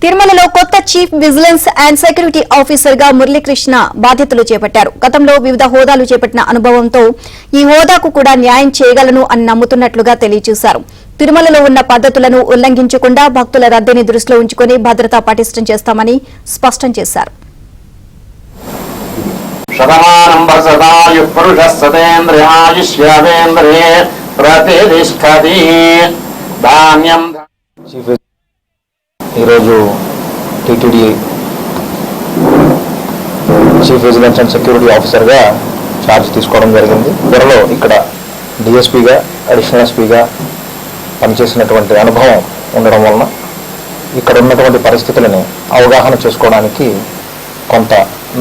తిరుమలలో కొత్త chief vigilance and security officer గా మురళీకృష్ణ బాధ్యతలు చేపట్టారు. గతంలో వివిధ హోదాలు చేపట్టిన అనుభవంతో ఈ హోదాకు కూడా న్యాయం చేయగలను అని నమ్ముతున్నట్లుగా తెలియజేశారు. తిరుమలలో ఉన్న పద్ధతులను ఉల్లంఘించకుండా భక్తుల రద్దీని దృష్టిలో ఉంచుకుని భద్రత పటిష్టం చేస్తామని స్పష్టం చేశారు. ఈరోజు TTD chief vigilance and security ఆఫీసర్గా ఛార్జ్ తీసుకోవడం జరిగింది. త్వరలో ఇక్కడ డిఎస్పీగా అడిషనల్ ఎస్పీగా పనిచేసినటువంటి అనుభవం ఉండడం వలన ఇక్కడ ఉన్నటువంటి పరిస్థితులని అవగాహన చేసుకోవడానికి కొంత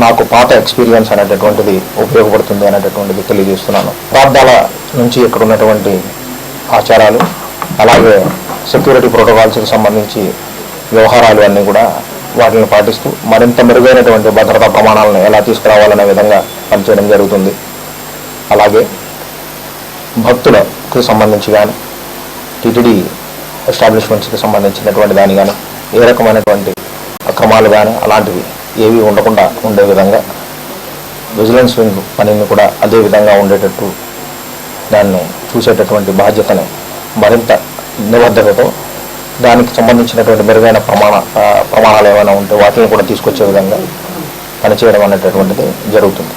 నాకు పాత ఎక్స్పీరియన్స్ అనేటటువంటిది ఉపయోగపడుతుంది అనేటటువంటిది తెలియజేస్తున్నాను. ప్రాంతాల నుంచి ఇక్కడ ఉన్నటువంటి ఆచారాలు అలాగే సెక్యూరిటీ ప్రోటోకాల్స్కి సంబంధించి వ్యవహారాలు అన్నీ కూడా వాటిని పాటిస్తూ మరింత మెరుగైనటువంటి భద్రతా ప్రమాణాలను ఎలా తీసుకురావాలనే విధంగా పనిచేయడం జరుగుతుంది. అలాగే భక్తులకు సంబంధించి కానీ టీటీడీ ఎస్టాబ్లిష్మెంట్స్కి సంబంధించినటువంటి దాని కానీ ఏ రకమైనటువంటి అక్రమాలు కానీ అలాంటివి ఏవి ఉండకుండా ఉండే విధంగా విజిలెన్స్ వింగ్ పనిని కూడా అదే విధంగా ఉండేటట్టు దాన్ని చూసేటటువంటి బాధ్యతని మరింత నిబద్ధతతో దానికి సంబంధించినటువంటి మెరుగైన ప్రమాణాలు ఏమైనా ఉంటే వాటిని కూడా తీసుకొచ్చే విధంగా పనిచేయడం అనేటటువంటిది జరుగుతుంది.